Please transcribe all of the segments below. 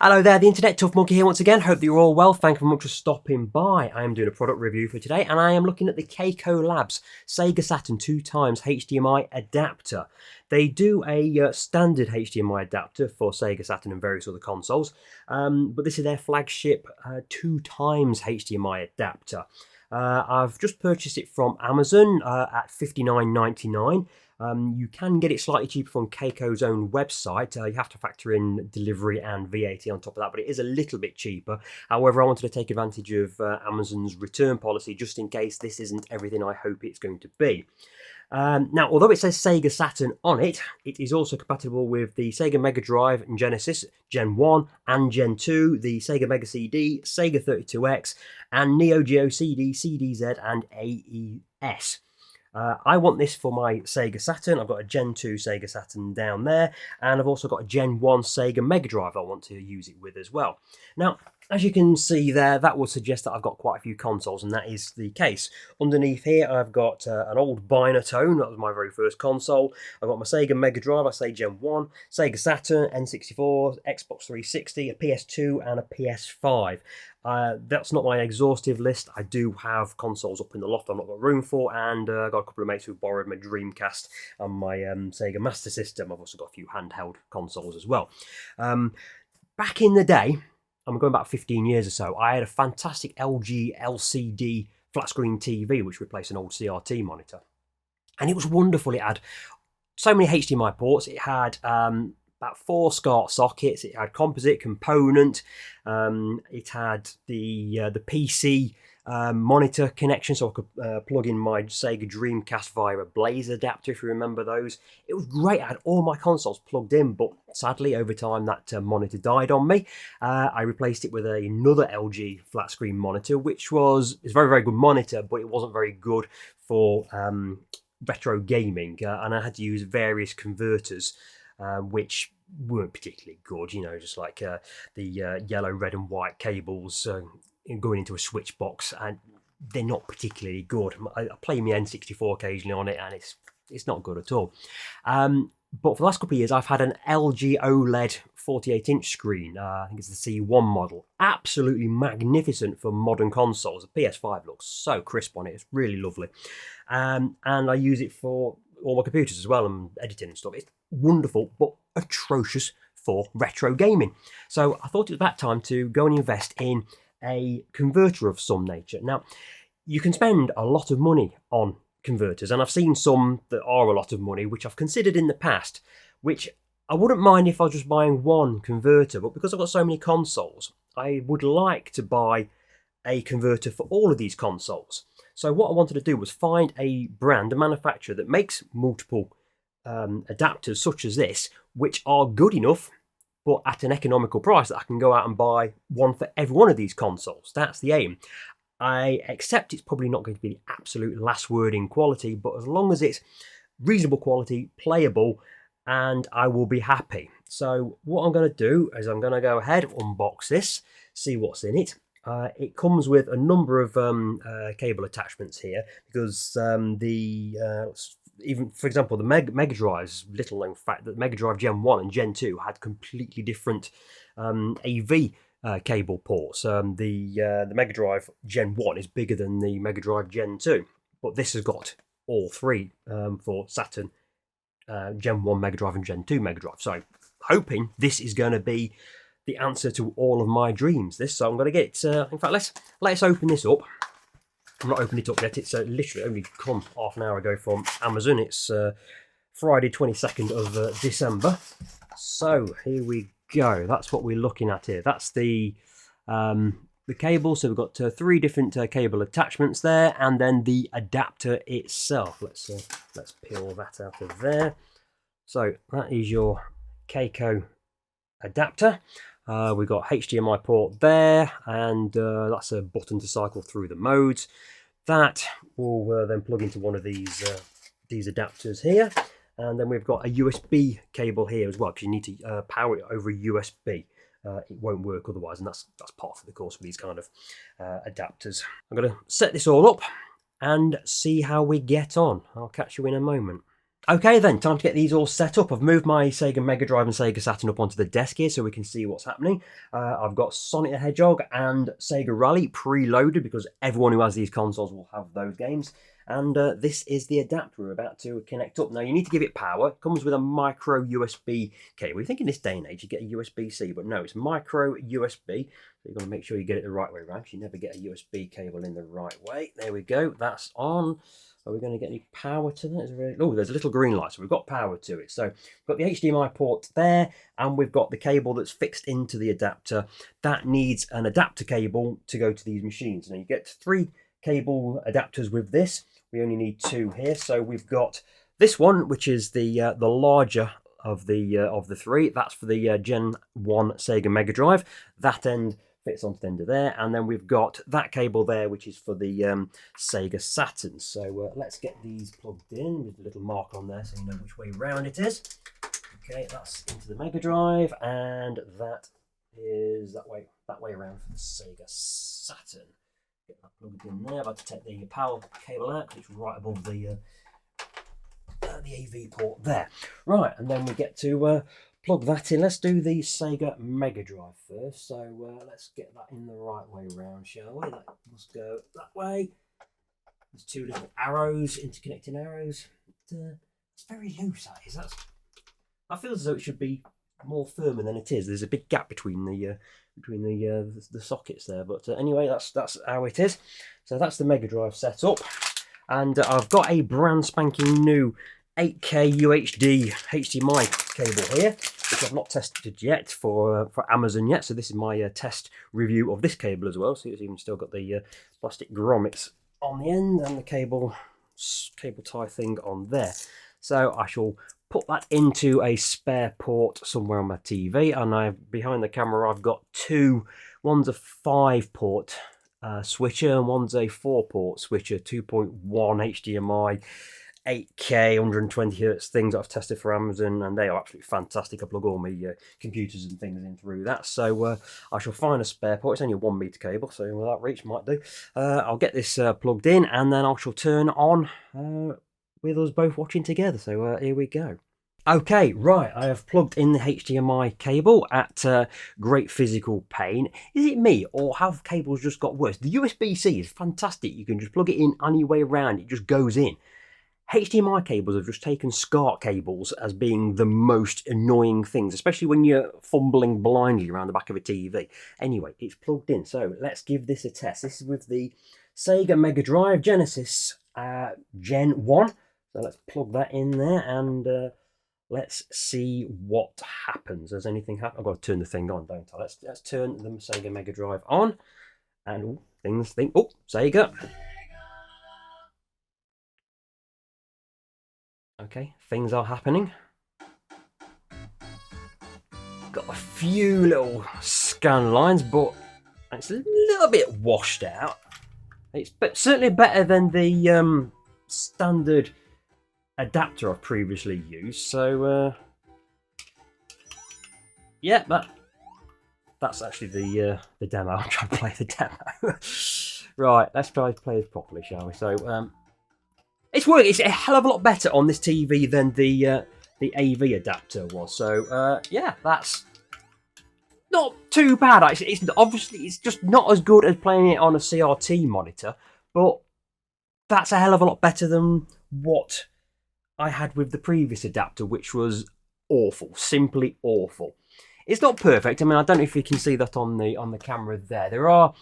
Hello there, the Internet Tough Monkey here once again. Hope that you're all well. Thank you very much for stopping by. I am doing a product review for today and I am looking at the Kaiko Labs Sega Saturn 2x HDMI adapter. They do a standard HDMI adapter for Sega Saturn and various other consoles, but this is their flagship 2x HDMI adapter. I've just purchased it from Amazon at $59.99. You can get it slightly cheaper from Kaiko's own website. You have to factor in delivery and VAT on top of that, but it is a little bit cheaper. However, I wanted to take advantage of Amazon's return policy just in case this isn't everything I hope it's going to be. Now, although it says Sega Saturn on it, it is also compatible with the Sega MegaDrive and Genesis Gen 1 and Gen 2, the Sega Mega CD, Sega 32X, and Neo Geo CD, CDZ, and AES. I want this for my Sega Saturn. I've got a Gen 2 Sega Saturn down there, and I've also got a Gen 1 Sega MegaDrive I want to use it with as well. Now, as you can see there, that would suggest that I've got quite a few consoles, and that is the case. Underneath here, I've got an old Binatone. That was my very first console. I've got my Sega MegaDrive, I say Gen 1, Sega Saturn, N64, Xbox 360, a PS2, and a PS5. That's not my exhaustive list. I do have consoles up in the loft I've not got room for, and I've got a couple of mates who borrowed my Dreamcast and my Sega Master System. I've also got a few handheld consoles as well. Back in the day, I'm going back 15 years or so, I had a fantastic LG LCD flat screen TV which replaced an old CRT monitor. And it was wonderful. It had so many HDMI ports. It had about 4 SCART sockets. It had composite component. It had the PC monitor connection, so I could plug in my Sega Dreamcast via a Blaze adapter, if you remember those. It was great. I had all my consoles plugged in, but sadly over time that monitor died on me. I replaced it with another LG flat screen monitor, which was a very, very good monitor, but it wasn't very good for retro gaming, and I had to use various converters which weren't particularly good, you know, just like the yellow, red and white cables going into a switch box, and they're not particularly good. I play my N64 occasionally on it, and it's not good at all. But for the last couple of years, I've had an LG OLED 48-inch screen. I think it's the C1 model. Absolutely magnificent for modern consoles. The PS5 looks so crisp on it. It's really lovely. And I use it for all my computers as well and editing and stuff. It's wonderful, but atrocious for retro gaming. So I thought it was about time to go and invest in a converter of some nature. Now, you can spend a lot of money on converters, and I've seen some that are a lot of money, which I've considered in the past, which I wouldn't mind if I was just buying one converter, but because I've got so many consoles, I would like to buy a converter for all of these consoles. So what I wanted to do was find a brand, a manufacturer that makes multiple adapters such as this, which are good enough but at an economical price that I can go out and buy one for every one of these consoles. That's the aim. I accept it's probably not going to be the absolute last word in quality, but as long as it's reasonable quality, playable, and I will be happy. So what I'm going to do is I'm going to go ahead, unbox this, see what's in it. It comes with a number of cable attachments here, because even, for example, the MegaDrive's little known fact that MegaDrive Gen 1 and Gen 2 had completely different AV cable ports. The MegaDrive Gen 1 is bigger than the MegaDrive Gen 2, but this has got all three for Saturn, Gen 1 MegaDrive and Gen 2 MegaDrive. So hoping this is going to be the answer to all of my dreams. So I'm going to get in fact, let's open this up. I'm not opened it up yet. It's literally only come half an hour ago from Amazon. It's Friday 22nd of December. So here we go. That's what we're looking at here. That's the cable. So we've got 3 different cable attachments there, and then the adapter itself. Let's peel that out of there. So that is your Kaiko adapter. We've got HDMI port there, and that's a button to cycle through the modes. That will then plug into one of these adapters here, and then we've got a USB cable here as well, because you need to power it over a USB. It won't work otherwise, and that's part of the course with these kind of adapters. I'm going to set this all up and see how we get on. I'll catch you in a moment. Okay then, time to get these all set up. I've moved my Sega MegaDrive and Sega Saturn up onto the desk here so we can see what's happening. I've got Sonic the Hedgehog and Sega Rally preloaded because everyone who has these consoles will have those games. And this is the adapter we're about to connect up. Now you need to give it power. It comes with a micro USB cable. You think in this day and age you get a USB-C, but no, it's micro USB. So you've got to make sure you get it the right way around because you never get a USB cable in the right way. There we go, that's on. Are we going to get any power to that? Oh, there's a little green light, so we've got power to it. So we've got the HDMI port there, and we've got the cable that's fixed into the adapter. That needs an adapter cable to go to these machines. Now you get 3 cable adapters with this. We only need 2 here. So we've got this one, which is the larger of the 3. That's for the Gen 1 Sega Mega Drive. That end fits onto the end of there, and then we've got that cable there which is for the Sega Saturn. So let's get these plugged in with a little mark on there so you know which way round it is. Okay, that's into the Mega Drive, and that is that way around for the Sega Saturn. Get that plugged in there. I've had to take the power cable out because it's right above the AV port there. Right, and then we get to plug that in. Let's do the Sega Mega Drive first. So let's get that in the right way round, shall we? That must go that way. There's 2 little arrows, interconnecting arrows. It's very loose, that is. I feel as though it should be more firmer than it is. There's a big gap between the sockets there. But anyway, that's how it is. So that's the Mega Drive setup, and I've got a brand spanking new 8K UHD HDMI cable here, which I've not tested yet for Amazon yet. So this is my test review of this cable as well. See, it's even still got the plastic grommets on the end and the cable tie thing on there. So I shall put that into a spare port somewhere on my TV, and behind the camera I've got 2. One's a 5-port switcher and one's a 4-port switcher, 2.1 HDMI. 8K 120 Hz things that I've tested for Amazon, and they are absolutely fantastic. I plug all my computers and things in through that. So I shall find a spare port. It's only a 1 meter cable, so that reach might do. I'll get this plugged in, and then I shall turn on with us both watching together. So here we go. Okay, right, I have plugged in the HDMI cable at great physical pain. Is it me, or have cables just got worse? The USB-C is fantastic. You can just plug it in any way around. It just goes in. HDMI cables have just taken SCART cables as being the most annoying things, especially when you're fumbling blindly around the back of a TV. Anyway, it's plugged in, so let's give this a test. This is with the Sega Mega Drive Genesis Gen 1. So let's plug that in there, and let's see what happens. Does anything happen? I've got to turn the thing on, don't I? Let's turn the Sega Mega Drive on, and Sega. Okay, things are happening. Got a few little scan lines, but it's a little bit washed out. It's certainly better than the standard adapter I've previously used. So yeah, that's actually the demo. I'm trying to play the demo. Right, let's try to play this properly, shall we? So it's working. It's a hell of a lot better on this TV than the AV adapter was. So yeah, that's not too bad. Actually, it's just not as good as playing it on a CRT monitor, but that's a hell of a lot better than what I had with the previous adapter, which was awful, simply awful. It's not perfect. I mean, I don't know if you can see that on the camera there. There are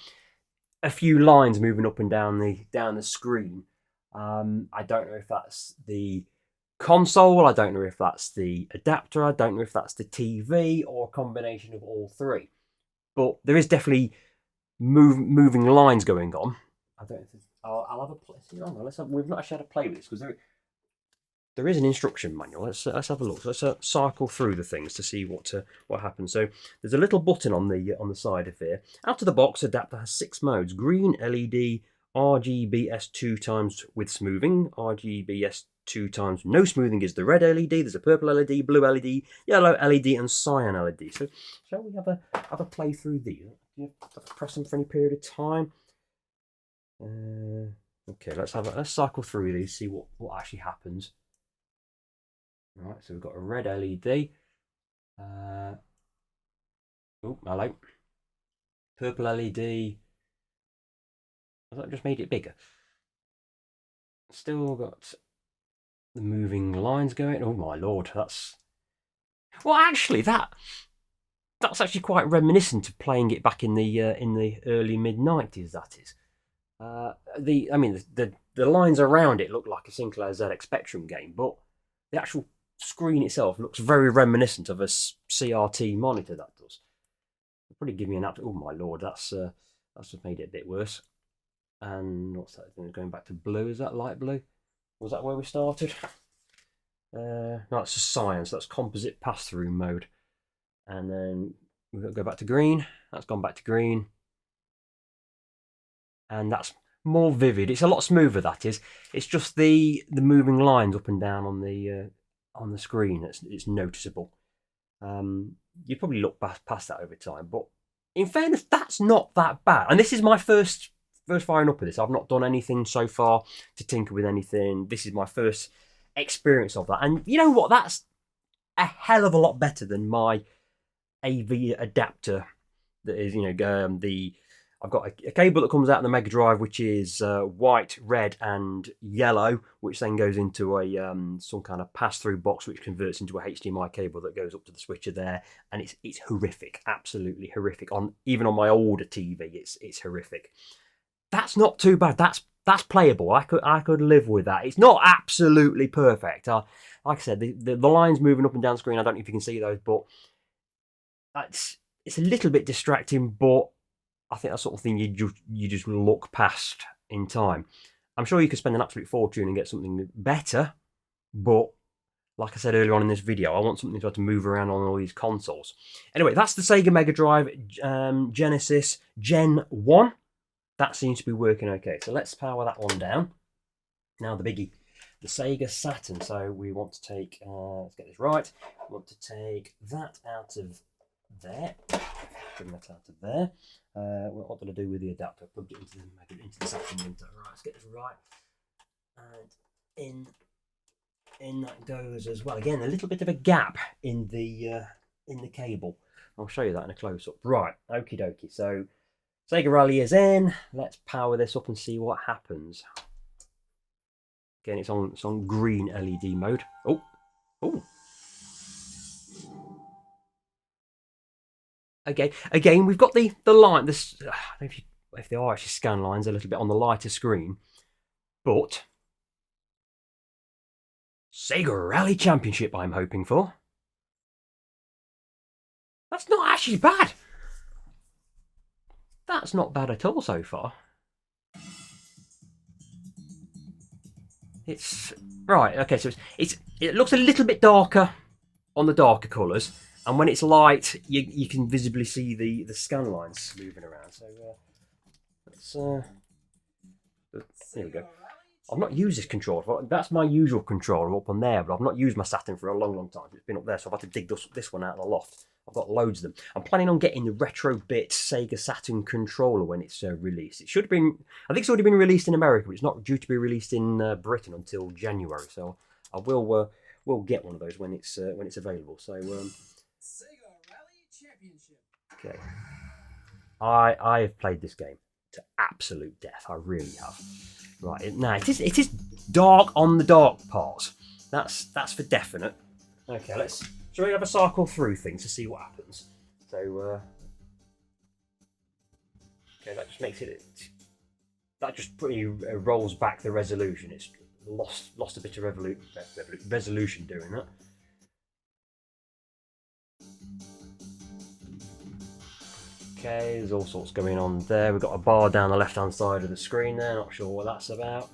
a few lines moving up and down the screen. I don't know if that's the console, I don't know if that's the adapter, I don't know if that's the TV, or a combination of all 3. But there is definitely moving lines going on. I don't know if I'll have a play. We've not actually had a play with this because there is an instruction manual. Let's have a look. Let's cycle through the things to see what happens. So there's a little button on the side of here. Out of the box, adapter has 6 modes: green LED, RGBS 2 times with smoothing, RGBS 2 times no smoothing is the red LED. There's a purple LED, blue LED, yellow LED, and cyan LED. So shall we have a play through these? You have to press them for any period of time. Okay, let's cycle through these, see what actually happens. Right, so we've got a red LED. Oh, hello. Purple LED. Has that just made it bigger? Still got the moving lines going. Oh my lord, that's... Well, actually, that's actually quite reminiscent of playing it back in the early mid-90s. That is. The lines around it look like a Sinclair ZX Spectrum game, but the actual screen itself looks very reminiscent of a CRT monitor. That does. It'll probably give me an app. Oh my lord, that's just made it a bit worse. And what's that? Going back to blue. Is that light blue? Was that where we started? No, it's just science. That's composite pass-through mode. And then we've got to go back to green. That's gone back to green. And that's more vivid. It's a lot smoother, that is. It's just the moving lines up and down on the screen. It's noticeable. You probably look past that over time, but in fairness, that's not that bad. And this is my first firing up of this. I've not done anything so far to tinker with anything. This is my first experience of that. And you know what? That's a hell of a lot better than my AV adapter. That is, I've got a cable that comes out of the MegaDrive, which is white, red, and yellow, which then goes into a some kind of pass-through box, which converts into a HDMI cable that goes up to the switcher there, and it's horrific, absolutely horrific. Even on my older TV, it's horrific. That's not too bad. That's playable. I could live with that. It's not absolutely perfect. Like I said, the lines moving up and down the screen. I don't know if you can see those, but it's a little bit distracting, but I think that's sort of thing you just look past in time. I'm sure you could spend an absolute fortune and get something better, but like I said earlier on in this video, I want something to move around on all these consoles. Anyway, that's the Sega Mega Drive Genesis Gen 1. That seems to be working okay. So let's power that one down. Now the biggie, the Sega Saturn. So we want to take, let's get this right. We want to take that out of there. Bring that out of there. What did I do with the adapter? Plugged it into the Saturn printer. Right, let's get this right. And in that goes as well. Again, a little bit of a gap in the cable. I'll show you that in a close-up. Right, okie dokie. So Sega Rally is in. Let's power this up and see what happens. Again, it's on green LED mode. Oh. Again, we've got the line. This, I don't know if they are actually scan lines a little bit on the lighter screen, but Sega Rally Championship, I'm hoping for. That's not actually bad. That's not bad at all so far. It's right. Okay, so it looks a little bit darker on the darker colours. And when it's light, you can visibly see the scan lines moving around. So there we go. I've not used this controller. That's my usual controller up on there, but I've not used my Saturn for a long time. It's been up there, so I've had to dig this one out of the loft. I've got loads of them. I'm planning on getting the Retro-Bit Sega Saturn controller when it's released. It should have been, I think it's already been released in America, but it's not due to be released in Britain until January. So I will get one of those when it's available. So Sega Rally Championship. Okay, I have played this game to absolute death. I really have. Right, now it is dark on the dark parts. That's for definite. Okay, shall we have a cycle through things to see what happens? So okay, that just makes it. That just pretty rolls back the resolution. It's lost a bit of resolution doing that. Okay, there's all sorts going on there. We've got a bar down the left-hand side of the screen there. Not sure what that's about.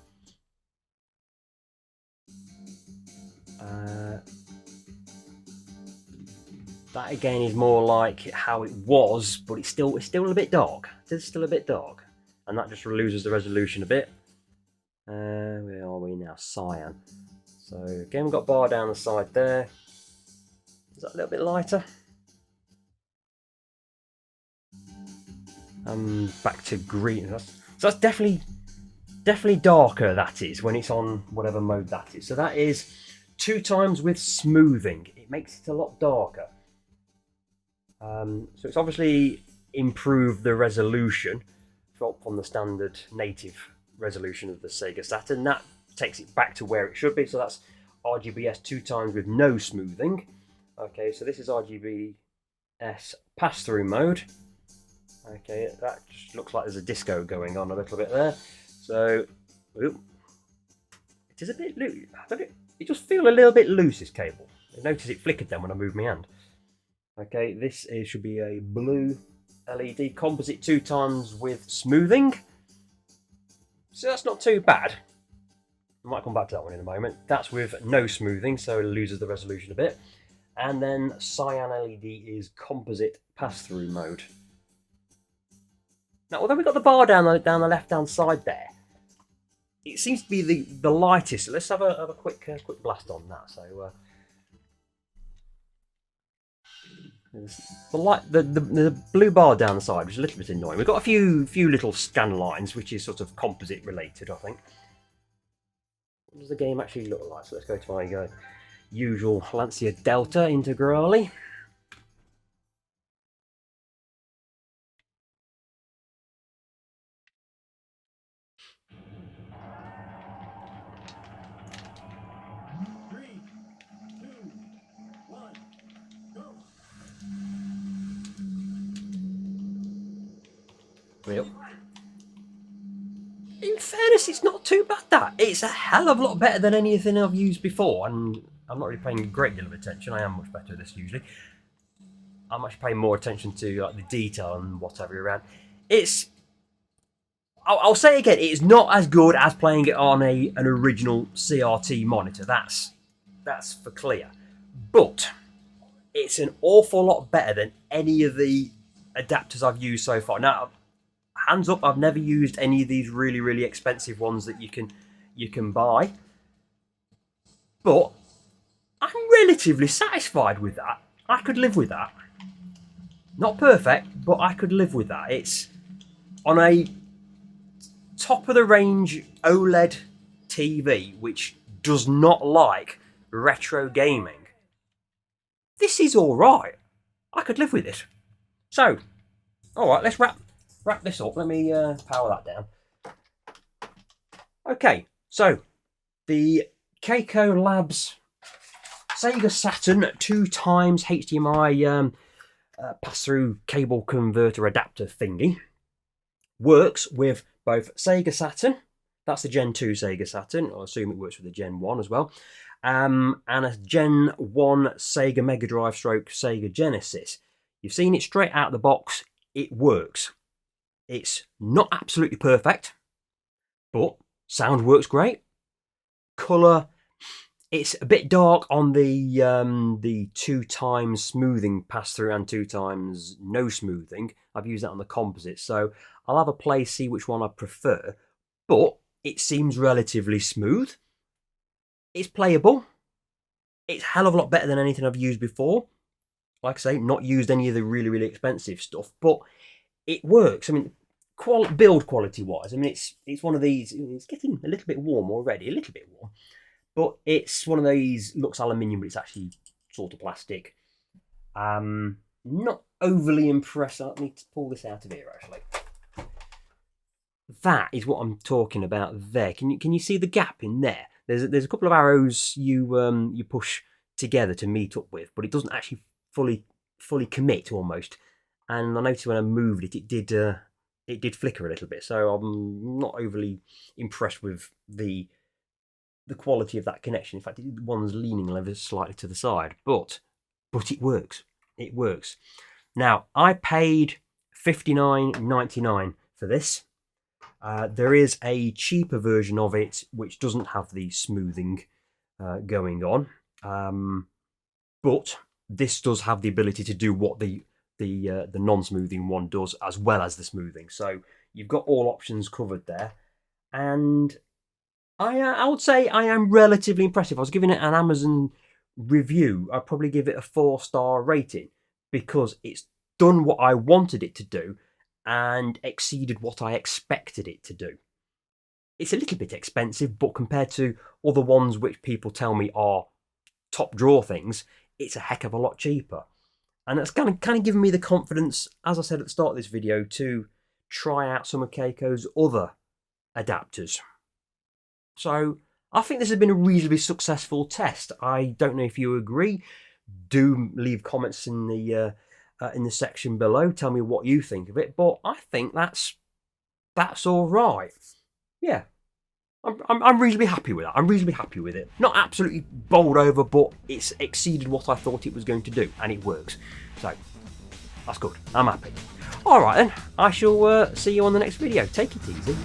That again is more like how it was, but it's still a bit dark. It's still a bit dark, and that just loses the resolution a bit. Where are we now? Cyan. So again, we've got bar down the side there. Is that a little bit lighter? Back to green. So that's definitely darker. That is when it's on whatever mode that is. So that is 2 times with smoothing. It makes it a lot darker. So it's obviously improved the resolution from the standard native resolution of the Sega Saturn. That takes it back to where it should be. So that's RGBS 2 times with no smoothing. Okay, so this is RGBS pass-through mode. Okay, that just looks like there's a disco going on a little bit there. So, it is a bit loose. It just feels a little bit loose, this cable. I noticed it flickered then when I moved my hand. Okay, this should be a blue LED composite 2 times with smoothing. So that's not too bad. I might come back to that one in a moment. That's with no smoothing, so it loses the resolution a bit. And then cyan LED is composite pass-through mode. Now, although we've got the bar down the left-hand side there, it seems to be the lightest. So let's have a quick blast on that. So the blue bar down the side was a little bit annoying. We've got a few little scan lines, which is sort of composite related, I think. What does the game actually look like? So let's go to my usual Lancia Delta Integrale. Yep. In fairness, it's not too bad, that. It's a hell of a lot better than anything I've used before, and I'm not really paying a great deal of attention. I am much better at this usually. I'm actually paying more attention to like the detail and whatever around. I'll say again, it's not as good as playing it on an original CRT monitor. That's for clear. But it's an awful lot better than any of the adapters I've used so far. Now, hands up, I've never used any of these really, really expensive ones that you can buy. But I'm relatively satisfied with that. I could live with that. Not perfect, but I could live with that. It's on a top of the range OLED TV, which does not like retro gaming. This is all right. I could live with it. So, all right, let's wrap this up. Let me power that down. Okay, so the Kaiko Labs Sega Saturn 2 times HDMI pass-through cable converter adapter thingy works with both Sega Saturn, that's the Gen 2 Sega Saturn, I assume it works with the Gen 1 as well, and a Gen 1 Sega MegaDrive stroke Sega Genesis. You've seen it straight out of the box, it works. It's not absolutely perfect, but sound works great. Colour, it's a bit dark on the 2 times smoothing pass-through and 2 times no smoothing. I've used that on the composite, so I'll have a play, see which one I prefer, but it seems relatively smooth. It's playable. It's a hell of a lot better than anything I've used before. Like I say, not used any of the really, really expensive stuff, but it works. I mean, build quality-wise, I mean, it's one of these, it's getting a little bit warm already, a little bit warm, but it's one of these, looks aluminium, but it's actually sort of plastic. Not overly impressed. I need to pull this out of here, actually. That is what I'm talking about there. Can you see the gap in there? There's a couple of arrows you push together to meet up with, but it doesn't actually fully commit almost. And I noticed when I moved it, it did flicker a little bit. So I'm not overly impressed with the quality of that connection. In fact, one's leaning ever slightly to the side, but it works. It works. Now, I paid $59.99 for this. There is a cheaper version of it which doesn't have the smoothing going on, but this does have the ability to do what the non-smoothing one does, as well as the smoothing. So you've got all options covered there, and I would say I am relatively impressed. If I was giving it an Amazon review, I'd probably give it a 4-star rating, because it's done what I wanted it to do and exceeded what I expected it to do. It's a little bit expensive, but compared to other ones which people tell me are top drawer things, it's a heck of a lot cheaper. And that's kind of given me the confidence, as I said at the start of this video, to try out some of Kaico's other adapters. So I think this has been a reasonably successful test. I don't know if you agree. Do leave comments in the section below. Tell me what you think of it. But I think that's all right. Yeah, I'm reasonably happy with that. I'm reasonably happy with it. Not absolutely bowled over, but it's exceeded what I thought it was going to do, and it works. So that's good. I'm happy. All right then. I shall see you on the next video. Take it easy.